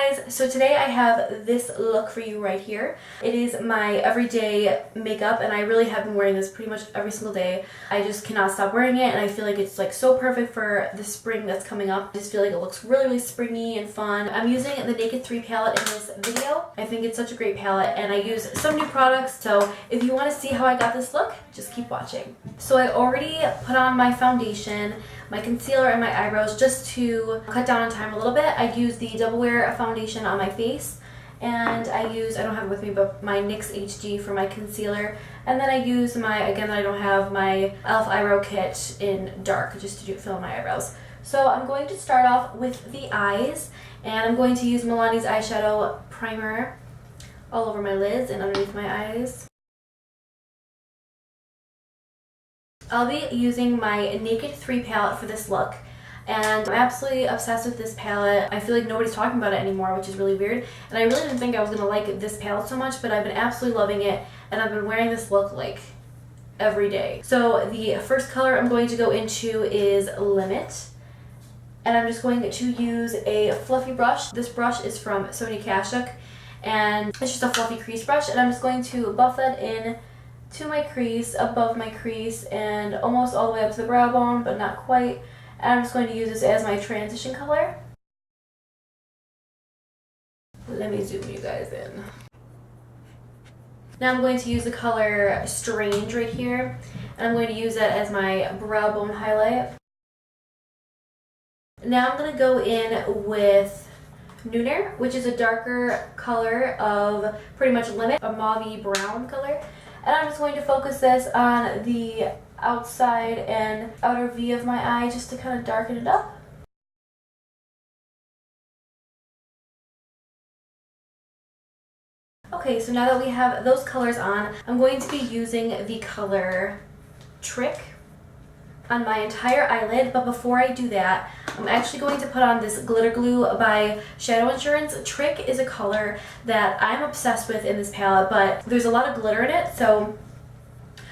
guys, so today I have this look for you right here. It is my everyday makeup and I really have been wearing this pretty much every single day. I just cannot stop wearing it and I feel like it's like so perfect for the spring that's coming up. I just feel like it looks really springy and fun. I'm using the Naked 3 palette in this video. I think it's such a great palette and I use some new products, so if you want to see how I got this look, just keep watching. So I already put on my foundation, my concealer, and my eyebrows just to cut down on time a little bit. I use the Double Wear foundation on my face, and I don't have it with me, but my NYX HD for my concealer, and then I use my, again, I don't have my e.l.f. eyebrow kit in dark just to fill in my eyebrows. So I'm going to start off with the eyes, and I'm going to use Milani's eyeshadow primer all over my lids and underneath my eyes. I'll be using my Naked 3 palette for this look, and I'm absolutely obsessed with this palette. I feel like nobody's talking about it anymore, which is really weird, and I really didn't think I was going to like this palette so much, but I've been absolutely loving it, and I've been wearing this look like every day. So the first color I'm going to go into is Limit, and I'm just going to use a fluffy brush. This brush is from Sonia Kashuk, and it's just a fluffy crease brush, and I'm just going to buff that in to my crease, above my crease, and almost all the way up to the brow bone, but not quite. And I'm just going to use this as my transition color. Let me zoom you guys in. Now I'm going to use the color Strange right here, and I'm going to use that as my brow bone highlight. Now I'm going to go in with Nooner, which is a darker color of pretty much Limit, a mauve-y brown color. And I'm just going to focus this on the outside and outer V of my eye just to kind of darken it up. Okay, so now that we have those colors on, I'm going to be using the color Trick on my entire eyelid, but before I do that, I'm actually going to put on this glitter glue by Shadow Insurance. Trick is a color that I'm obsessed with in this palette, but there's a lot of glitter in it, so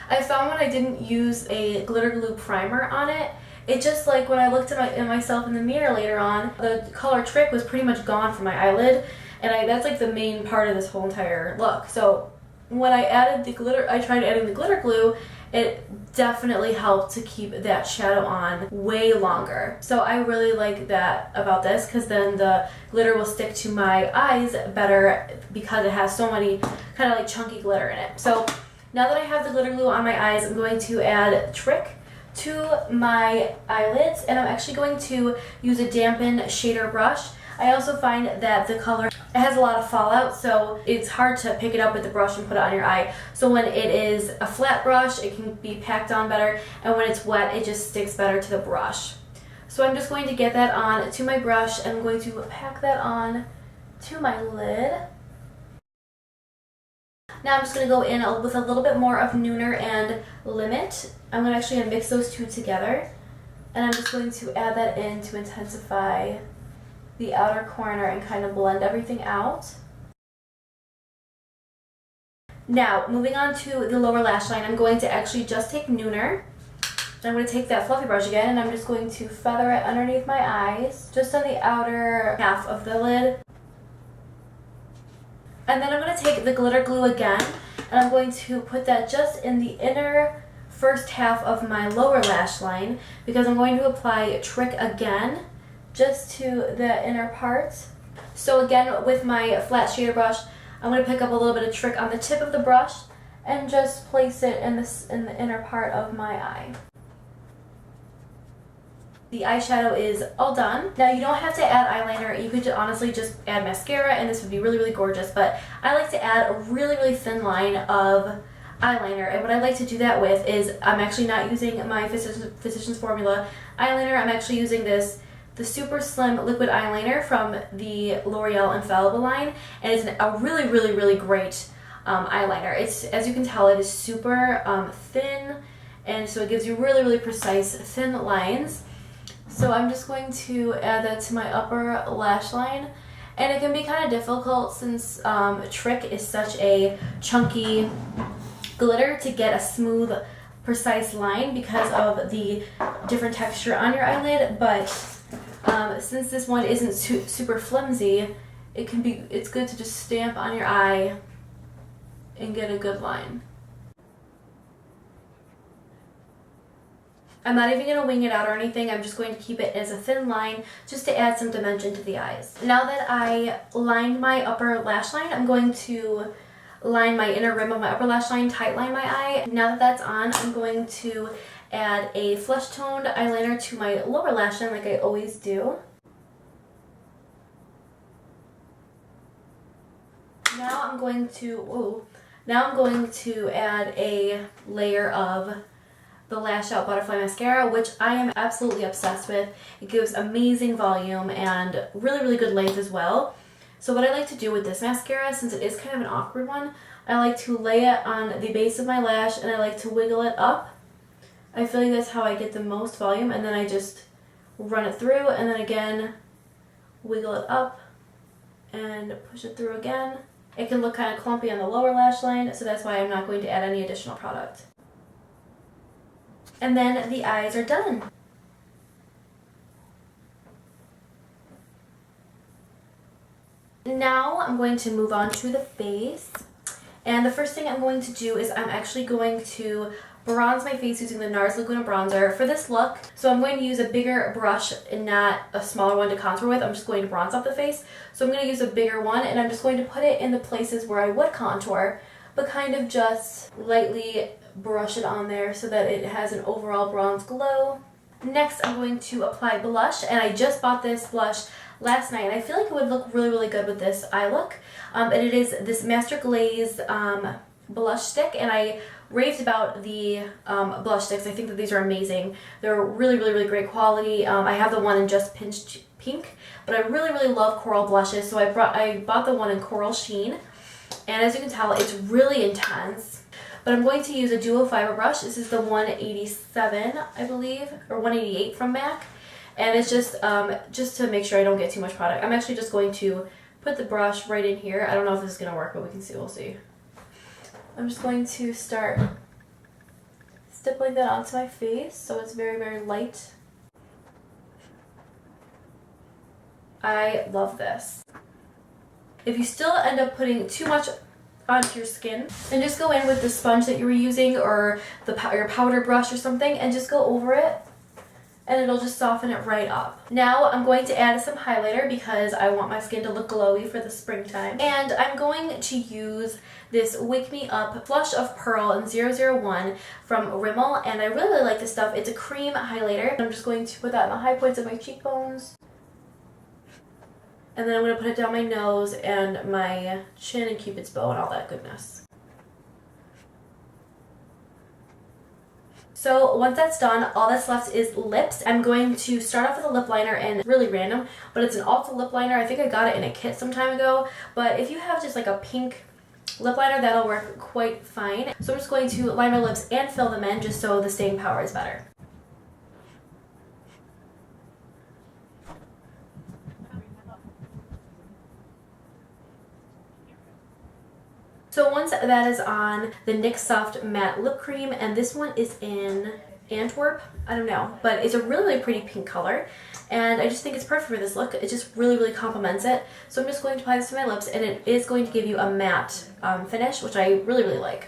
I found when I didn't use a glitter glue primer on it, it just like when I looked at myself in the mirror later on, the color Trick was pretty much gone from my eyelid, and that's like the main part of this whole entire look. So when I added the glitter, I tried adding the glitter glue, it definitely helped to keep that shadow on way longer. So I really like that about this, because then the glitter will stick to my eyes better because it has so many kind of like chunky glitter in it. So now that I have the glitter glue on my eyes, I'm going to add Trick to my eyelids, and I'm actually going to use a dampen shader brush. I also find that the color, it has a lot of fallout, so it's hard to pick it up with the brush and put it on your eye. So when it is a flat brush, it can be packed on better, and when it's wet, it just sticks better to the brush. So I'm just going to get that on to my brush, and I'm going to pack that on to my lid. Now I'm just going to go in with a little bit more of Nooner and Limit. I'm going to actually mix those two together, and I'm just going to add that in to intensify the outer corner and kind of blend everything out. Now, moving on to the lower lash line, I'm going to actually just take Nooner, and I'm going to take that fluffy brush again, and I'm just going to feather it underneath my eyes, just on the outer half of the lid. And then I'm going to take the glitter glue again, and I'm going to put that just in the inner first half of my lower lash line, because I'm going to apply Trick again, just to the inner part. So again, with my flat shader brush, I'm going to pick up a little bit of Trick on the tip of the brush and just place it in the inner part of my eye. The eyeshadow is all done. Now you don't have to add eyeliner, you could honestly just add mascara and this would be really gorgeous, but I like to add a really thin line of eyeliner, and what I like to do that with is I'm actually not using my Physicians Formula eyeliner. I'm actually using the Super Slim Liquid Eyeliner from the L'Oreal Infallible line, and it's a really great eyeliner. It's, as you can tell, it is super thin, and so it gives you really precise thin lines. So I'm just going to add that to my upper lash line, and it can be kind of difficult since Trick is such a chunky glitter to get a smooth, precise line because of the different texture on your eyelid, but since this one isn't super flimsy, it's good to just stamp on your eye and get a good line. I'm not even going to wing it out or anything. I'm just going to keep it as a thin line just to add some dimension to the eyes. Now that I lined my upper lash line, I'm going to line my inner rim of my upper lash line, tight line my eye. Now that that's on, I'm going to add a flesh toned eyeliner to my lower lash line like I always do. Now I'm going to add a layer of the Lash Out Butterfly Mascara, which I am absolutely obsessed with. It gives amazing volume and really, really good length as well. So what I like to do with this mascara, since it is kind of an awkward one, I like to lay it on the base of my lash and I like to wiggle it up. I feel like that's how I get the most volume, and then I just run it through and then again wiggle it up and push it through again. It can look kind of clumpy on the lower lash line, so that's why I'm not going to add any additional product. And then the eyes are done. Now I'm going to move on to the face. And the first thing I'm going to do is I'm actually going to bronze my face using the NARS Laguna bronzer for this look. So I'm going to use a bigger brush and not a smaller one to contour with. I'm just going to bronze up the face. So I'm going to use a bigger one and I'm just going to put it in the places where I would contour, but kind of just lightly brush it on there so that it has an overall bronze glow. Next, I'm going to apply blush, and I just bought this blush last night, and I feel like it would look really, really good with this eye look. And it is this Master Glaze blush stick, and I raved about the blush sticks. I think that these are amazing. They're really, really, really great quality. I have the one in Just Pinched Pink, but I really, really love coral blushes, so I bought the one in Coral Sheen, and as you can tell, it's really intense. But I'm going to use a duo fiber brush. This is the 187, I believe, or 188 from MAC. And it's just to make sure I don't get too much product. I'm actually just going to put the brush right in here. I don't know if this is going to work, but we can see. We'll see. I'm just going to start stippling that onto my face so it's very, very light. I love this. If you still end up putting too much onto your skin, and just go in with the sponge that you were using or your powder brush or something and just go over it and it'll just soften it right up. Now I'm going to add some highlighter because I want my skin to look glowy for the springtime, and I'm going to use this Wake Me Up Flush of Pearl in 001 from Rimmel, and I really, really like this stuff. It's a cream highlighter. I'm just going to put that in the high points of my cheekbones. And then I'm going to put it down my nose and my chin and Cupid's bow and all that goodness. So once that's done, all that's left is lips. I'm going to start off with a lip liner, and really random, but it's an Ulta lip liner. I think I got it in a kit some time ago, but if you have just like a pink lip liner, that'll work quite fine. So I'm just going to line my lips and fill them in just so the staying power is better. So once that is on, the NYX Soft Matte Lip Cream, and this one is in Antwerp, I don't know, but it's a really, really pretty pink color, and I just think it's perfect for this look. It just really, really complements it. So I'm just going to apply this to my lips, and it is going to give you a matte finish, which I really, really like.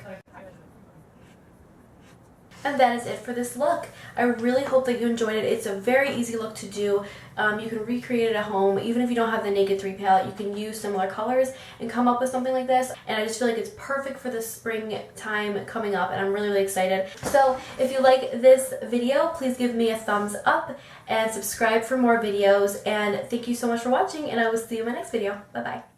And that is it for this look. I really hope that you enjoyed it. It's a very easy look to do. You can recreate it at home. Even if you don't have the Naked 3 palette, you can use similar colors and come up with something like this. And I just feel like it's perfect for the springtime coming up, and I'm really, really excited. So if you like this video, please give me a thumbs up and subscribe for more videos. And thank you so much for watching, and I will see you in my next video. Bye-bye.